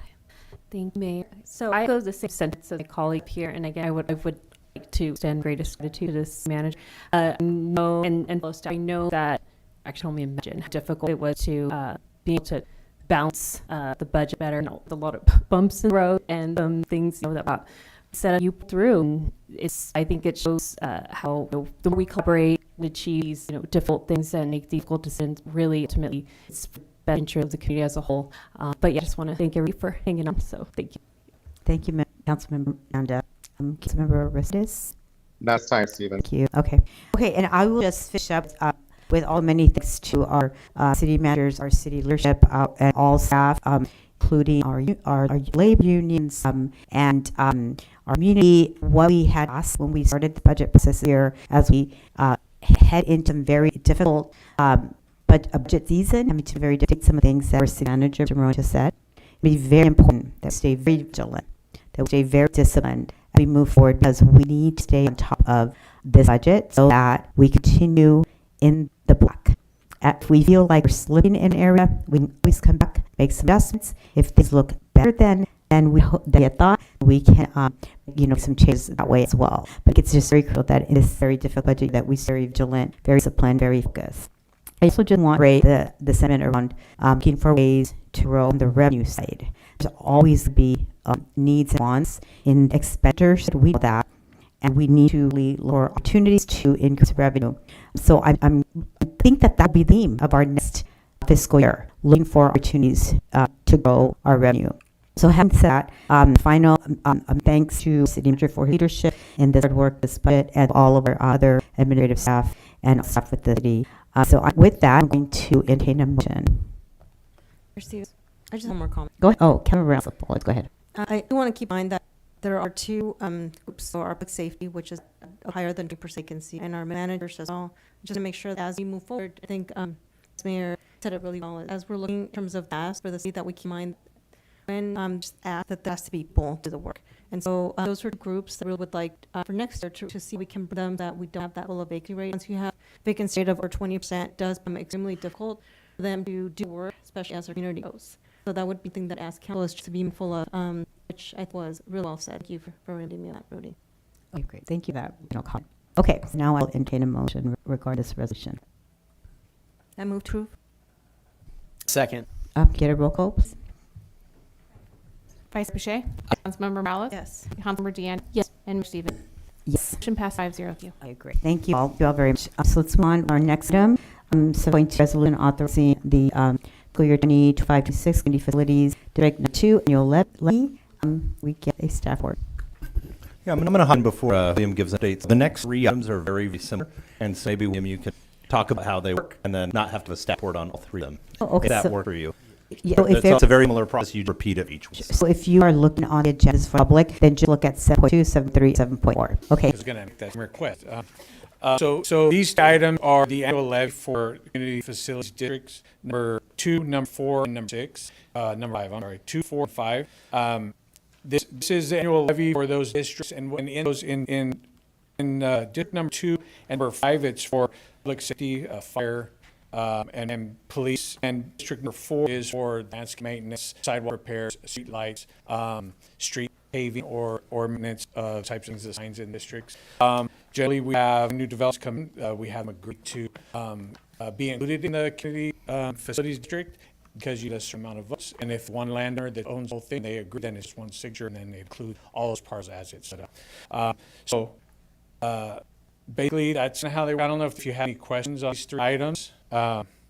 S12: Thank you, Mayor. So I echo the same sentence as my colleague here, and again, I would like to extend greatest gratitude to this manager. I know that actually told me imagine how difficult it was to be able to balance the budget better. A lot of bumps in the road and things that set you through. And I think it shows how the more we collaborate and achieve these difficult things and make difficult decisions, really ultimately it's best interest of the community as a whole. But yeah, I just want to thank everybody for hanging on. So thank you.
S1: Thank you, Councilmember Miranda. Councilmember Restes.
S13: That's time, Stephen.
S1: Thank you. Okay, and I will just finish up with all many thanks to our city managers, our city leadership, and all staff, including our labor unions and our community. What we had asked when we started the budget process here, as we head into very difficult budget season, having to very dictate some of the things that our city manager Jerome just said. It'll be very important that we stay very vigilant, that we stay very disciplined as we move forward, because we need to stay on top of this budget so that we continue in the black. If we feel like we're slipping in an area, we can always come back, make some adjustments. If things look better than we thought, we can some changes that way as well. But it's just very critical that in this very difficult budget that we stay very vigilant, very disciplined, very focused. I also just want to raise the sentiment around looking for ways to grow on the revenue side. There's always be needs and wants in expenditures. We know that, and we need to lower opportunities to increase revenue. So I think that will be the theme of our next fiscal year, looking for opportunities to grow our revenue. So having said that, final thanks to City Manager for leadership in this hard work, this budget, and all of our other administrative staff and staff with the city. With that, I'm going to entertain a motion.
S9: I just have one more comment.
S1: Go ahead. Oh, Councilmember Morales, go ahead.
S9: I do want to keep in mind that there are two groups. So our public safety, which is higher than 2% vacancy, and our managers as well, just to make sure that as we move forward, I think Mayor said it really well. As we're looking in terms of ask for the city, that we keep in mind when just ask that there has to be people to do the work. And so those are groups that we would like for next year to see we can bring them that we don't have that low vacancy rate. Once you have vacancy rate of over 20%, it does become extremely difficult for them to do work, especially as our community grows. So that would be the thing that as council is just to be mindful of, which I thought was really well said. Thank you for reminding me of that, Rudy.
S1: Okay, great. Thank you for that. No comment. Okay, so now I'll entertain a motion regarding this resolution.
S9: I move to approve.
S11: Second.
S1: Get a roll call, please.
S2: Vice Boucher? Councilmember Morales?
S9: Yes.
S2: Councilmember Deanne?
S12: Yes.
S2: And Mayor Stevens?
S1: Yes.
S2: Motion passed 5-0. Thank you.
S1: I agree. Thank you all very much. So let's move on to our next item. So going to resolution authorizing the school year 2025-26 community facilities Direct Number 2 annual levy. We get a staff report.
S10: Yeah, I'm going to hug before William gives updates. The next three items are very, very similar, and so maybe, William, you can talk about how they work and then not have to have a staff report on all three of them.
S1: Oh, okay,
S10: if that
S1: so-
S10: works for you.
S1: Yeah, so if
S10: It's a very similar process. You repeat it each week.
S1: So if you are looking on the agendas for public, then just look at 7.2, 7.3, 7.4. Okay.
S13: I was going to make that request. So these items are the annual levy for community facilities districts, number 2, number 4, and number 6, number 5, I'm sorry, 2, 4, 5. This is the annual levy for those districts, and when in those in district number 2 and number 5, it's for public safety, fire, and then police, and district number 4 is for landscape maintenance, sidewalk repairs, street lights, street paving or maintenance types of things, the signs in districts. Generally, we have new developments coming. We have them agreed to be included in the community facilities district because you get a certain amount of votes. And if one landowner that owns the whole thing, they agree, then it's one signature, and then they include all those parts as it's set up. Basically, that's how they work. I don't know if you have any questions on these three items.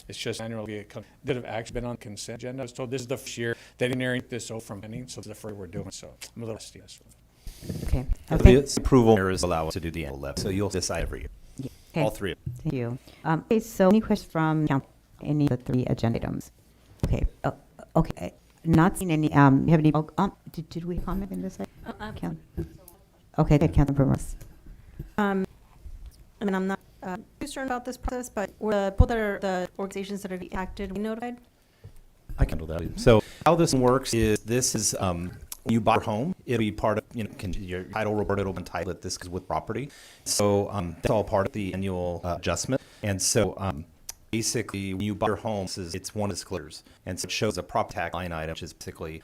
S13: It's just annually that have actually been on consent agenda. I was told this is the first year they didn't hear this over from pending, so it's the first we're doing. So I'm a little rusty.
S1: Okay.
S10: The approval is allow us to do the annual levy, so you'll decide every year.
S1: Yeah. Okay.
S10: All three.
S1: Thank you. Okay, so any questions from council? Any of the three agenda items? Okay. Okay. Not seeing any. You have any? Did we comment in this? Okay. Good. Councilmember Morales.
S9: I mean, I'm not concerned about this process, but the people that are the organizations that are acted, we notified.
S10: I can do that. So how this works is when you buy your home, it'll be part of your title report. It'll be entitled that this is with property. So that's all part of the annual adjustment. And so basically, when you buy your home, it's one of the disclosures, and so it shows a property tax line item, which is basically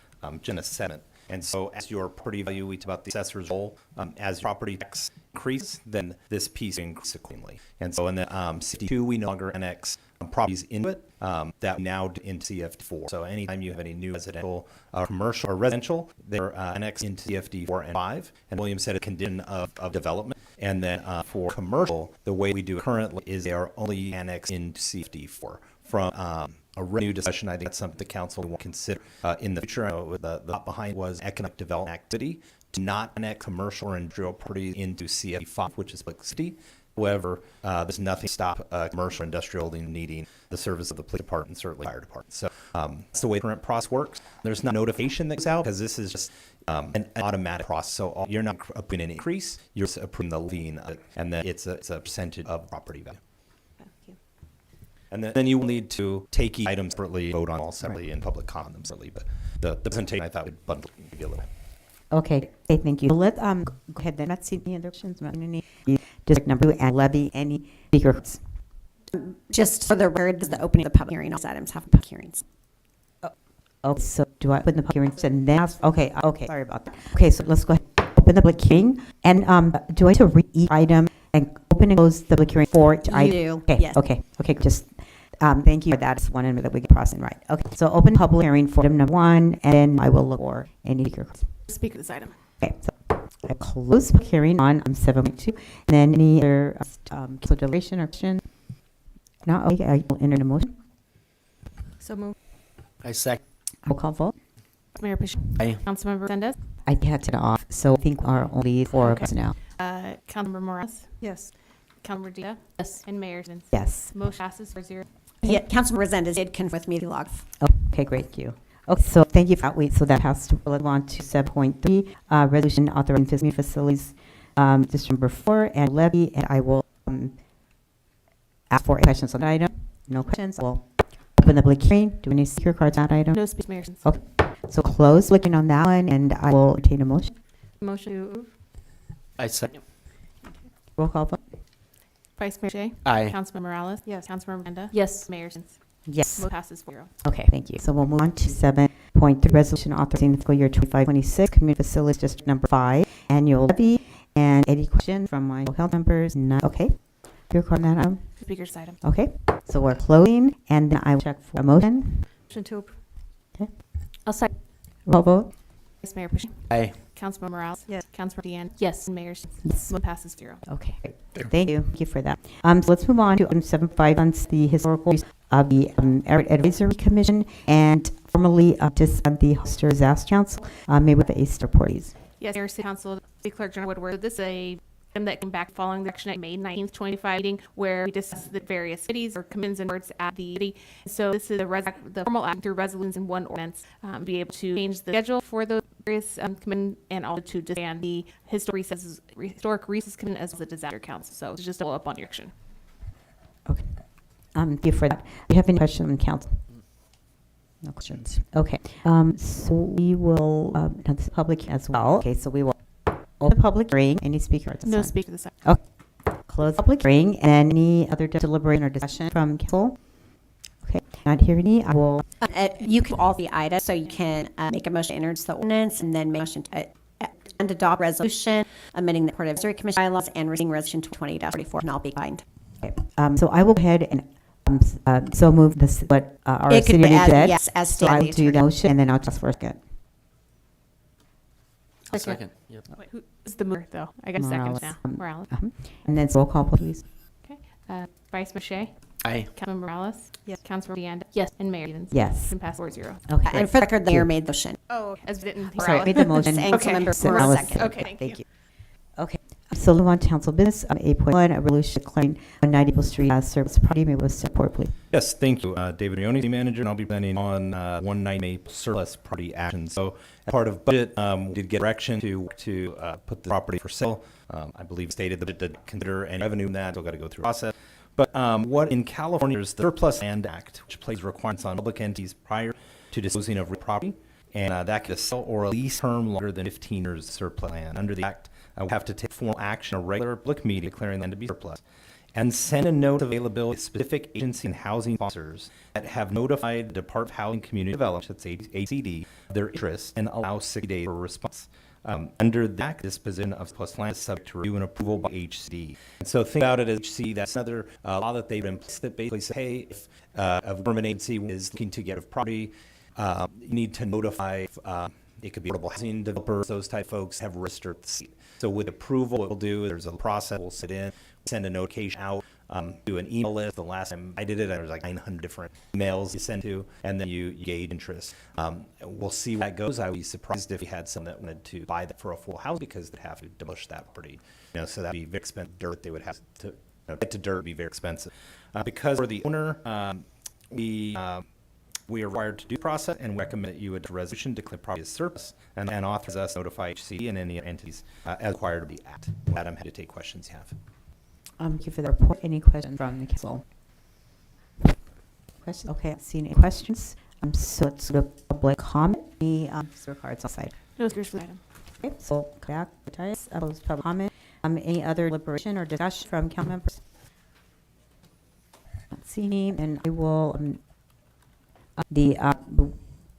S10: in a segment. And so as your property value, we talk about the assessor's role, as property tax increase, then this piece increases accordingly. And so in the 62, we no longer annex properties into it, that now into CFD4. So anytime you have any new residential, commercial, or residential, they're annexed into CFD4 and 5. And William said a condition of development. And then for commercial, the way we do it currently is they are only annexed into CFD4. From a revenue discussion, I think that's something the council will consider in the future. The thought behind was economic development activity to not annex commercial or industrial properties into CFD5, which is public safety. However, there's nothing to stop commercial or industrial needing the service of the police department and certainly fire department. So that's the way the current process works. There's no notification that goes out because this is just an automatic process. So you're not approving an increase, you're just approving the levy, and then it's a percentage of property value. And then you will need to take each item separately, vote on all separately, and public comment them separately. But the presentation, I thought, would bundle give you a little bit.
S1: Okay, thank you. Let's go ahead then. Let's see any other questions. Any district number 2 and levy. Any speakers?
S14: Just for the record, this is the opening of the public hearing. All items have public hearings.
S1: Okay, so do I open the public hearing and then ask? Okay, sorry about that. Okay, so let's go ahead and open the public hearing. And do I have to read each item and open and close the public hearing for each item?
S14: You do,
S1: Okay,
S14: yes.
S1: okay, just thank you for that. It's one that we get processing right. Okay, so open public hearing for item number 1, and then I will look for any speakers.
S2: Speak of this item.
S1: Okay, so I close the hearing on 7.2. And then any other deliberation or question? No, okay, I will enter the motion.
S9: So move.
S11: I second.
S1: Roll call vote.
S2: Mayor Boucher.
S11: Aye.
S2: Councilmember Resendez.
S1: I had it off, so I think our only 4 of us now.
S2: Councilmember Morales.
S9: Yes.
S2: Councilmember Dia.
S12: Yes.
S2: And Mayor Stevens.
S1: Yes.
S2: Motion passes 4-0.
S14: Yeah, Councilman Resendez did confirm with me the log.
S1: Okay, great, thank you. Okay, so thank you for that. So that has to go on to 7.3, resolution authorizing community facilities, district number 4 and levy. And I will ask for questions on the item. No questions. I will open the public hearing. Do any speaker cards on that item?
S2: No speakers, Mayor.
S1: Okay. So close looking on that one, and I will entertain a motion.
S9: Motion to approve.
S11: I second.
S1: Roll call vote.
S2: Vice Mayor Shea.
S11: Aye.
S2: Councilmember Morales.
S9: Yes.
S2: Councilmember Miranda.
S12: Yes.
S2: Mayor.
S1: Yes.
S2: Motion passes 4-0.
S1: Okay, thank you. So we'll move on to 7.3, resolution authorizing the fiscal year 25-26 Community Facilities District Number 5 annual levy. And any questions from my health members? None. Okay. Your card on that item.
S2: Speakers item.
S1: Okay. So we're closing, and then I will check for a motion.
S9: Motion to approve.
S1: Okay.
S12: I'll second.
S1: Roll vote.
S2: Vice Mayor Pushy.
S11: Aye.
S2: Councilmember Morales.
S9: Yes.
S2: Councilmember Deanne.
S12: Yes.
S2: And Mayor.
S1: Yes.
S2: Motion passes 0.
S1: Okay. Thank you. Thank you for that. So let's move on to item 7.5 on the historical of the Area Advisory Commission and formally just on the Hollister Disaster Council, maybe with the ACE report, please.
S2: Yes, Mayor, City Council, City Clerk General Woodward. So this is a item that came back following the action at May 19th, 2025 meeting where we discussed the various cities or commissions and boards at the city. So this is the formal act through resolutions in one ordinance, be able to change the schedule for the various commission and also to disband the historic recess commission as well as the disaster council. So it's just a follow up on your action.
S1: Okay. Thank you for that. Do you have any questions on council? No questions. Okay. So we will, that's public as well. Okay, so we will open the public hearing. Any speakers?
S2: No speaker this time.
S1: Okay. Close the public hearing. And any other deliberation or discussion from council? Okay. Not hear any. I will.
S14: You can all the items, so you can make a motion to enter into the ordinance and then make a motion to and adopt resolution amending the Port Advisory Commission bylaws and reading resolution 20-44, and I'll be kind.
S1: Okay. So I will go ahead and so move this what our
S14: It could
S1: city
S14: be
S1: attorney said.
S14: yes, as
S1: So
S14: stated.
S1: I'll do the motion and then I'll just first get.
S11: I'll second. Yep.
S2: Wait, who is the mover though? I got seconds now.
S1: Morales.
S2: Morales.
S1: And then roll call, please.
S2: Okay. Vice Mayor Shea.
S11: Aye.
S2: Councilmember Morales.
S9: Yes.
S2: Councilmember Deanne.
S12: Yes.
S2: And Mayor Stevens.
S1: Yes.
S2: Motion passes 4-0.
S1: Okay.
S14: And for the record, the mayor made the motion.
S2: Oh, as we didn't.
S1: Sorry, I made the motion.
S14: And
S2: Okay.
S14: Councilmember
S1: So
S14: Morales
S1: I was-
S14: second.
S2: Okay, thank you.
S1: Okay. So move on to council business. 8.1, a resolution declaring 190 Maple Street as service property. May we support, please?
S10: Yes, thank you. David Rione, City Manager, and I'll be presenting on 190 Maple surplus property action. So as part of budget, we did get direction to put the property for sale. I believe stated that it did consider any revenue in that. Still got to go through the process. But what in California is the Surplus Land Act, which places requirements on public entities prior to disposing of real property, and that could sell or a lease term longer than 15 years of surplus land. Under the act, we have to take formal action, a regular public meeting declaring land to be surplus, and send a note of availability to specific agency and housing sponsors that have notified the Department of Housing and Community Development, that's ACD, of their interest and allow 60 days for a response. Under that, disposition of surplus land is subject to review and approval by HCD. And so think about it as HCD, that's another law that they've in place that basically say, hey, if a government agency is looking to get a property, you need to notify, it could be affordable housing developers, those type of folks have registered the seat. So with approval, what we'll do is there's a process, we'll sit in, send a notification out, do an email list. The last time I did it, there was like 900 different emails you send to, and then you gauge interest. We'll see where that goes. I would be surprised if we had someone that wanted to buy that for a full house because they'd have to demolish that property. So that'd be very expensive. Dirt they would have to get to dirt would be very expensive. Because for the owner, we are required to do the process and recommend that you would resolution declare property as surplus and authorize us to notify HC and any entities as required of the act. With that, I'm happy to take questions you have.
S1: Thank you for the report. Any questions from the council? Questions? Okay, I've seen any questions. So it's the public comment. Any cards outside?
S2: No speakers for the item.
S1: Okay, so back, opposed public comment. Any other deliberation or discussion from council members? Not seeing any, and I will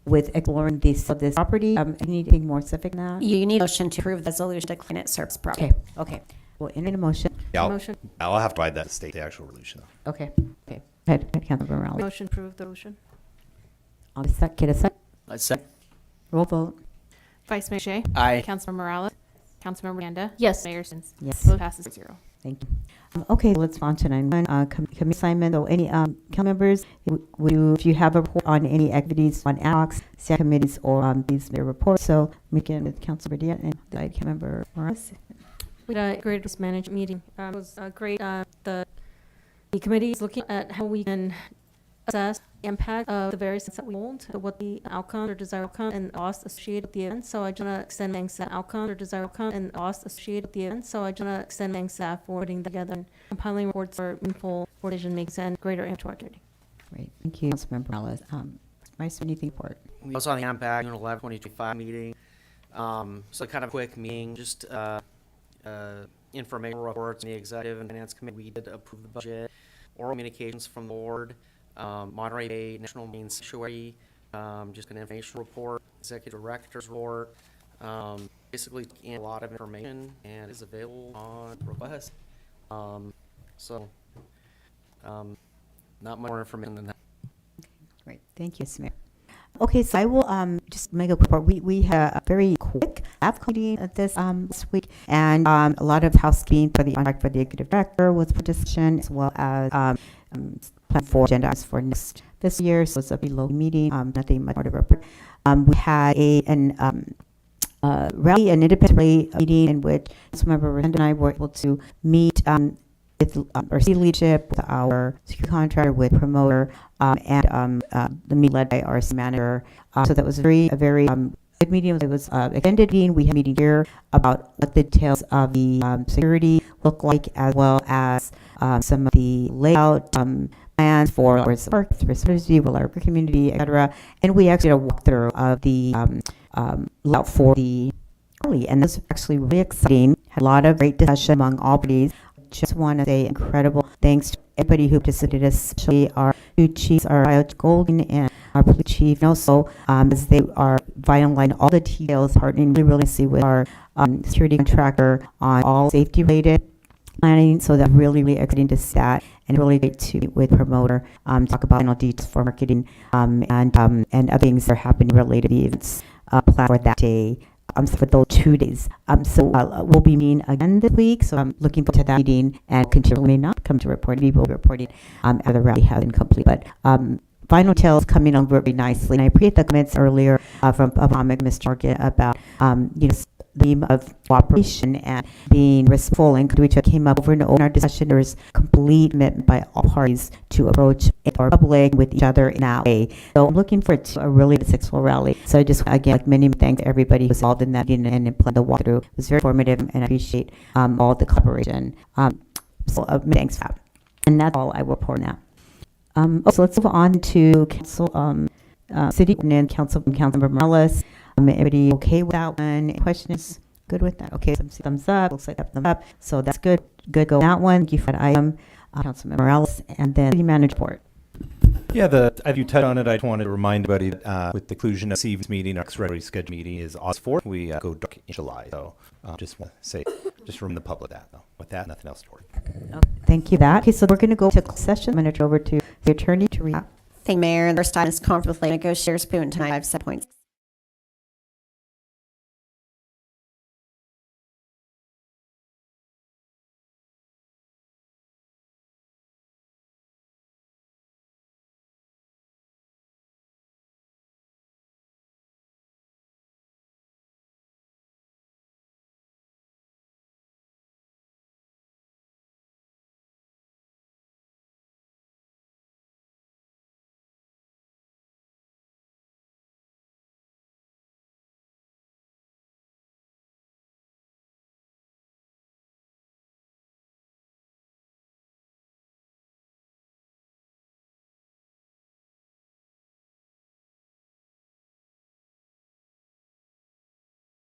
S1: with exploring this property. Anything more specific than that?
S14: You need a motion to approve the resolution declaring it surplus property.
S1: Okay, okay. We'll enter a motion.
S10: Yeah,
S9: Motion.
S10: I'll have to provide that to state the actual resolution.
S1: Okay, okay. Go ahead, Councilmember Morales.
S9: Motion to approve the motion.
S1: I'll get a second.
S11: I second.
S1: Roll vote.
S2: Vice Mayor Shea.
S11: Aye.
S2: Councilmember Morales. Councilmember Miranda.
S12: Yes.
S2: Mayor Stevens.
S1: Yes.
S2: Motion passes 0.
S1: Thank you. Okay, let's on to 9.1, committee assignment. So any council members, if you have a report on any activities on ad hoc, staff committees, or these their reports. So we begin with Councilor Deanne and the council member Morales.
S9: We had a great risk management meeting. It was great. The committee is looking at how we can assess the impact of the various events that we hold, what the outcome or desired outcome and cost associated with the event. So I just want to extend thanks to the outcome or desired outcome and cost associated with the event. So I just want to extend thanks to staff for putting together and compiling reports for meaningful decision making and greater impact to our community.
S1: Great. Thank you, Councilmember Morales. Vice, anything for it?
S11: We also on the AMPAC June 11, 2025 meeting. So kind of quick meeting, just information reports in the Executive and Finance Committee. We did approve the budget, oral communications from the board, Monterey Bay National Marine Sanctuary, just an information report, Executive Director's report, basically a lot of information and is available on request. Not much more information than that.
S1: Great. Thank you, Mayor. Okay, so I will just make a quick report. We had a very quick staff meeting at this week, and a lot of housekeeping for the contract for the executive director was for discussion, as well as plan for agenda items for next this year. So it's a pretty low meeting. Nothing much more to report. We had an independent rally meeting in which Councilmember Rand and I were able to meet with our city leadership, with our security contractor, with promoter, and the meeting led by our city manager. So that was a very good meeting. It was extended meeting. We had a meeting here about what the details of the security look like, as well as some of the layout plans for our park, our community, etc. And we actually did a walkthrough of the layout for the rally, and this was actually really exciting. Had a lot of great discussion among all parties. Just want to say incredible thanks to everybody who participated, especially our two chiefs, our Bio Golden and our police chief, and also as they are vitalizing all the details, partnering really see with our security contractor on all safety related planning. So that's really exciting to see that, and really great to meet with promoter, talk about final details for marketing and other things that are happening related to the events planned for that day. For those 2 days. So we'll be meeting again this week. So I'm looking forward to that meeting, and continually may not come to report. We will be reporting after the rally has been complete. But final details coming on very nicely. And I appreciate the comments earlier from Mr. Morgan about the theme of cooperation and being respectful and to each other came up over and over in our discussion. There was complete commitment by all parties to approach our public with each other in that way. So I'm looking forward to a really successful rally. So I just, again, many thanks to everybody who was involved in that meeting and in the walkthrough. It was very informative, and I appreciate all the collaboration. Thanks for that. And that's all I will report now. So let's move on to Council, City and Councilmember Morales. Everybody okay with that one? Any questions? Good with that? Okay, some thumbs up. Looks like thumbs up. So that's good. Good go with that one. Thank you for that item, Councilmember Morales, and then City Manager report.
S10: Yeah, if you touched on it, I just wanted to remind everybody that with the conclusion of this evening's meeting, our next regularly scheduled meeting is August 4th. We go dark in July. So just want to say, just remind the public that, though. With that, nothing else to worry.
S1: Okay, thank you for that. Okay, so we're going to go to closed session. I'm going to turn it over to the attorney to read.
S14: Thank you, Mayor. The first item is conference with negotiators, payment tonight, 5 7 points.